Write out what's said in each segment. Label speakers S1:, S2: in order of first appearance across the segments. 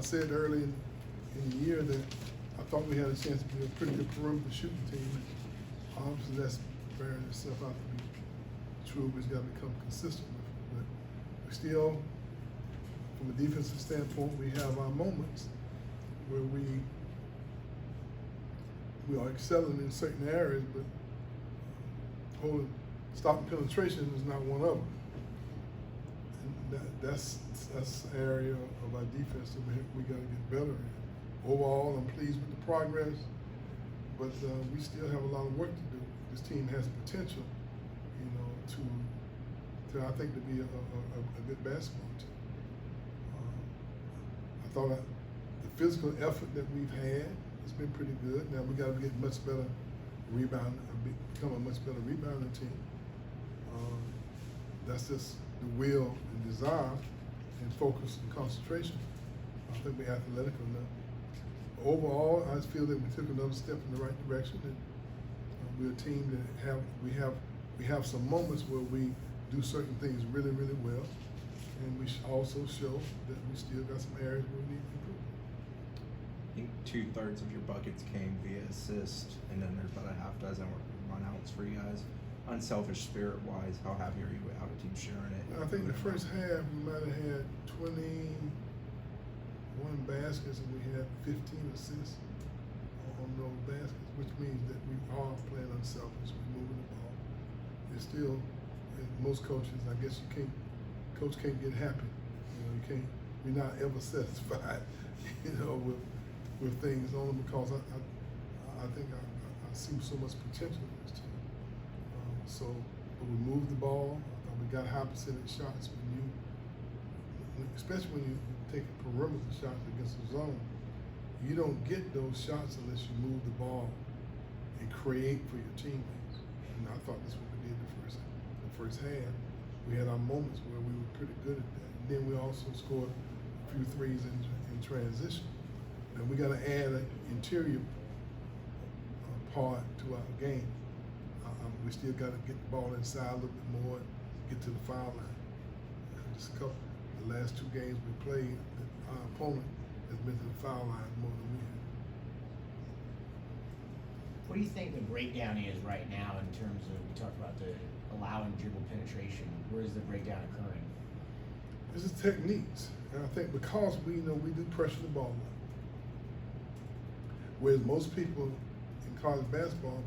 S1: said early in the year that I thought we had a chance to be a pretty good perimeter shooting team. And obviously, that's bearing itself out to be true. We just got to become consistent with it. But we still, from a defensive standpoint, we have our moments where we are excelling in certain areas, but stopping penetration is not one of them. And that's an area of our defense that we got to get better in. Overall, I'm pleased with the progress, but we still have a lot of work to do. This team has potential, to I think to be a good basketball team. I thought the physical effort that we've had has been pretty good. Now we got to get much better rebound, become a much better rebounding team. That's just the will and desire and focus and concentration. I think we're athletic enough. Overall, I just feel that we took another step in the right direction. And we're a team that we have some moments where we do certain things really, really well, and we also show that we still got some areas where we need to improve.
S2: I think 2/3 of your buckets came via assist, and then there's about a half dozen run-outs for you guys. Unselfish spirit-wise, how happy are you with how the team's sharing it?
S1: I think the first half we might have had 21 baskets and we had 15 assists on those baskets, which means that we are playing unselfish. We're moving the ball. It's still, as most coaches, I guess coach can't get happy. We're not ever satisfied, with things only because I think I see so much potential in this team. But we moved the ball. We got high percentage shots especially when you take perimeter shots against the zone. You don't get those shots unless you move the ball and create for your teammates. And I thought that's what we did the first half. We had our moments where we were pretty good at that. And then we also scored a few threes in transition. And we got to add an interior part to our game. We still got to get the ball inside a little bit more and get to the foul line. The last two games we played, our opponent has been to the foul line more than we have.
S3: What do you think the breakdown is right now in terms of, we talked about the allowing dribble penetration, where is the breakdown occurring?
S1: This is techniques. And I think because we do pressure the ball now. Whereas most people in college basketball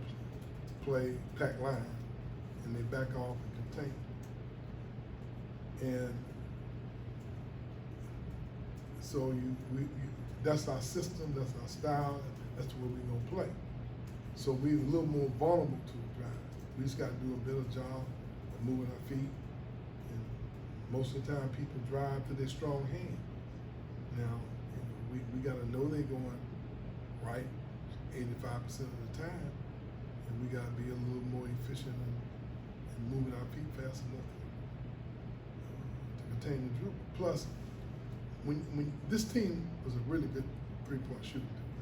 S1: play pack line and they back off and contain. And so that's our system, that's our style, that's the way we're gonna play. So we're a little more vulnerable to the drive. We just gotta do a better job of moving our feet. And most of the time people drive to their strong hand. Now, we gotta know they're going right 85% of the time. And we gotta be a little more efficient in moving our feet fast enough to contain the dribble. Plus, when this team was a really good three-point shooting team.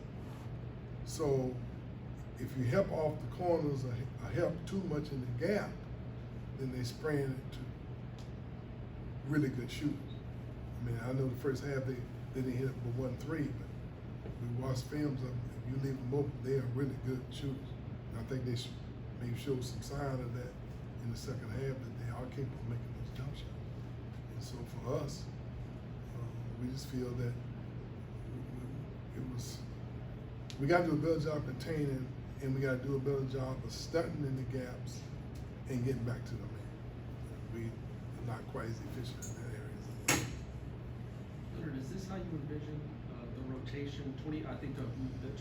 S1: So if you help off the corners or help too much in the gap, then they spraying it to really good shooters. I mean, I know the first half they didn't hit it but 1 3, but we watched films of them. If you leave them open, they are really good shooters. And I think they maybe showed some sign of that in the second half, that they are capable of making those jump shots. And so for us, we just feel that we got to do a better job containing, and we got to do a better job of stunting in the gaps and getting back to the man. We are not quite as efficient in that area.
S4: Leonard, is this how you envision the rotation? I think the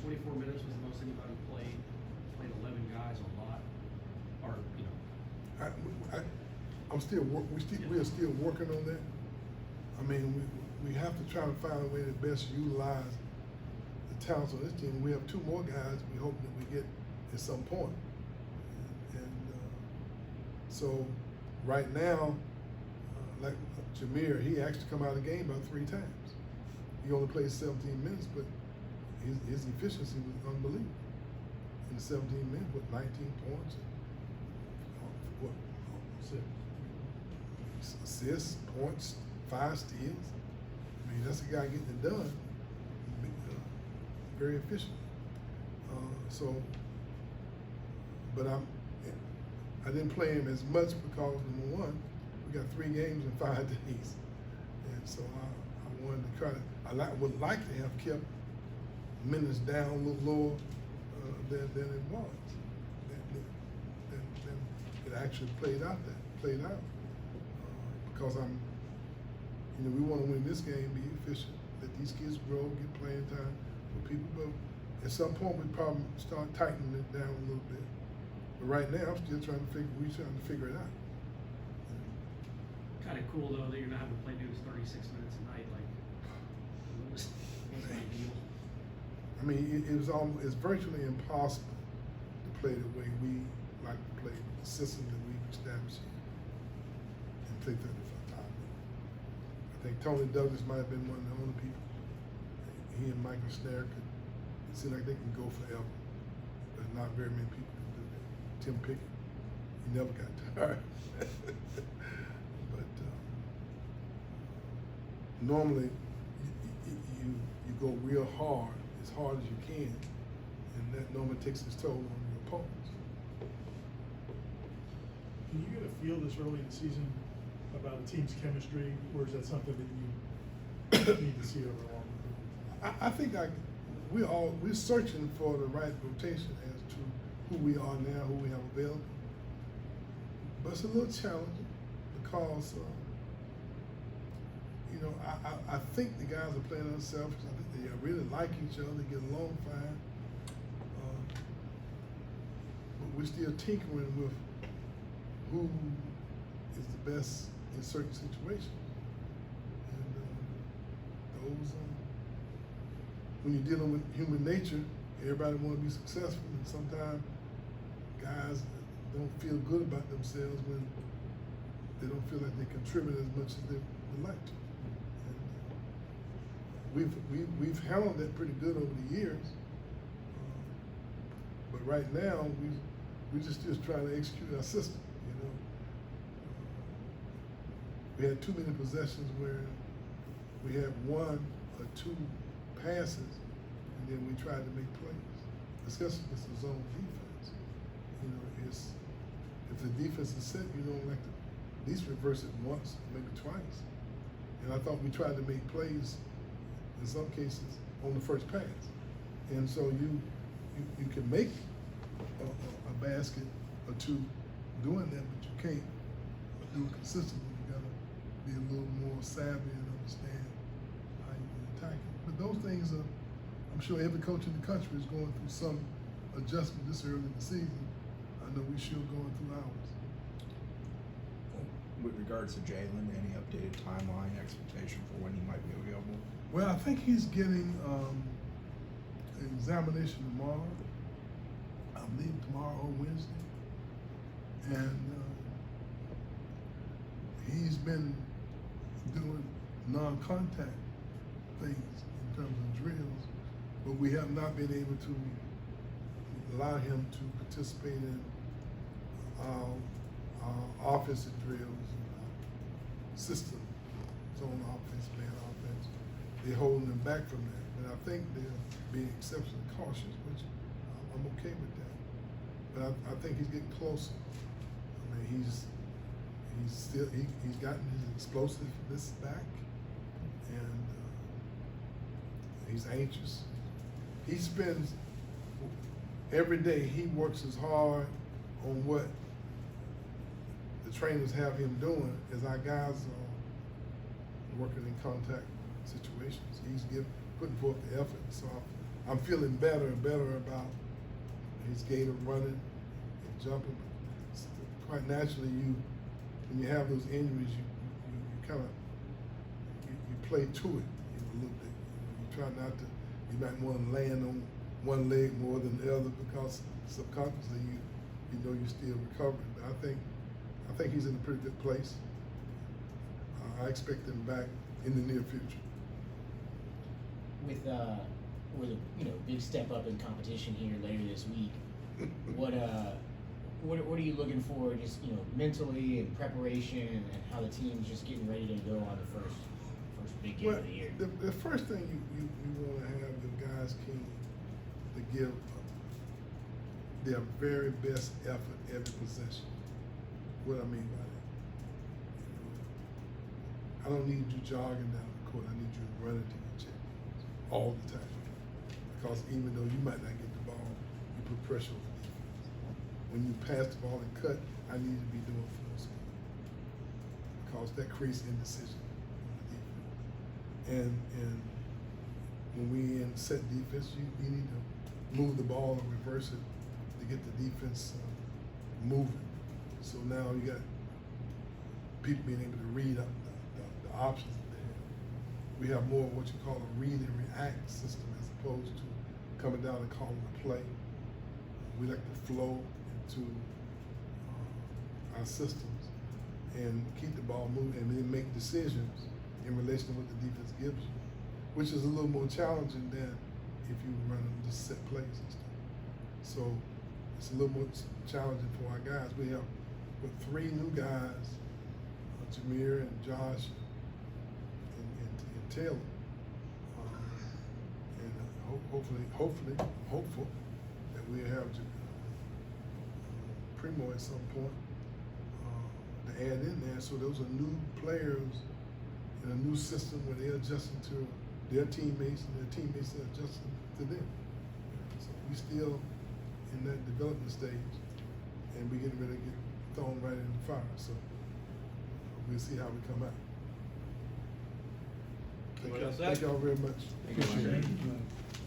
S4: 24 minutes was the most anybody played 11 guys a lot, or
S1: we are still working on that. I mean, we have to try to find a way to best utilize the talents of this team. We have 2 more guys we hope that we get at some point. And so right now, like Jameer, he actually come out of the game about 3 times. He only played 17 minutes, but his efficiency was unbelievable. In 17 minutes with 19 points, assists, points, 5 steals. I mean, that's a guy getting it done. very efficiently. But I didn't play him as much because, number one, we got 3 games in 5 days. And so I wanted to try to, would like to have kept minutes down a little lower than it was. Than it actually played out. Because we want to win this game, be efficient, let these kids grow, get playing time for people. But at some point, we probably start tightening it down a little bit. But right now, I'm still trying to figure it out.
S4: Kind of cool though that you're not having to play dudes 36 minutes a night, like, it's ideal.
S1: I mean, it's virtually impossible to play the way we like to play, the system that we've established here, and play 35 minutes. I think Tony Douglas might have been one of the only people. He and Michael Snare could seem like they can go forever, but not very many people can do that. Tim Pickett, he never got tired. But normally, you go real hard, as hard as you can, and that normally takes its toll on your opponents.
S5: Can you get a feel this early in the season about a team's chemistry, or is that something that you need to see over a long period?
S1: I think we're searching for the right rotation as to who we are now, who we have available. But it's a little challenging because I think the guys are playing unselfish. I think they really like each other, they get along fine. But we're still tinkering with who is the best in certain situations. And when you're dealing with human nature, everybody want to be successful, and sometimes guys don't feel good about themselves when they don't feel like they contribute as much as they would like to. And we've handled that pretty good over the years, but right now we just trying to execute our system. We had too many possessions where we had 1 or 2 passes, and then we tried to make plays, especially if it's a zone defense. If the defense is set, you don't like to at least reverse it once, maybe twice. And I thought we tried to make plays in some cases on the first pass. And so you can make a basket or 2 doing that, but you can't do it consistently. You gotta be a little more savvy and understand how you can attack it. But those things I'm sure every coach in the country is going through some adjustment this early in the season. I know we're sure going through ours.
S2: With regards to Jalen, any updated timeline, expectation for when he might be available?
S1: Well, I think he's getting an examination tomorrow. I believe tomorrow or Wednesday. And he's been doing non-contact things in terms of drills, but we have not been able to allow him to participate in our offensive drills and our system, zone offense, man offense. They're holding him back from that, but I think they're being exceptionally cautious, which I'm okay with that. But I think he's getting closer. I mean, he's gotten his explosiveness back, and he's anxious. He spends every day, he works as hard on what the trainers have him doing as our guys are working in contact situations. He's putting forth the effort. So I'm feeling better and better about his gait of running and jumping. Quite naturally, when you have those injuries, you kind of play to it a little bit. You try not to. You might want to land on one leg more than the other because subconsciously you know you're still recovering. But I think he's in a pretty good place. I expect him back in the near future.
S3: With a big step up in competition here later this week, what are you looking for, just mentally and preparation, and how the team's just getting ready to go on the first big game of the year?
S1: The first thing you want to have the guys can to give their very best effort every possession. What I mean by that, I don't need you jogging down the court. I need you running to your check all the time. Because even though you might not get the ball, you put pressure on the defense. When you pass the ball and cut, I need to be doing full speed. Because that creates indecision on the defense. And when we in set defense, you need to move the ball and reverse it to get the defense moving. So now you got people being able to read up the options that they have. We have more of what you call a read and react system as opposed to coming down and calling a play. We like to flow into our systems and keep the ball moving and then make decisions in relation to what the defense gives you, which is a little more challenging than if you run just set plays and stuff. So it's a little more challenging for our guys. We have with 3 new guys, Jameer and Josh and Taylor, and hopeful that we'll have Primo at some point to add in there. So those are new players in a new system where they're adjusting to their teammates and their teammates are adjusting to them. So we still in that development stage, and we getting ready to get thrown right in the fire. So we'll see how we come out. Thank y'all very much.
S2: Thank you, Mike.
S1: Appreciate it.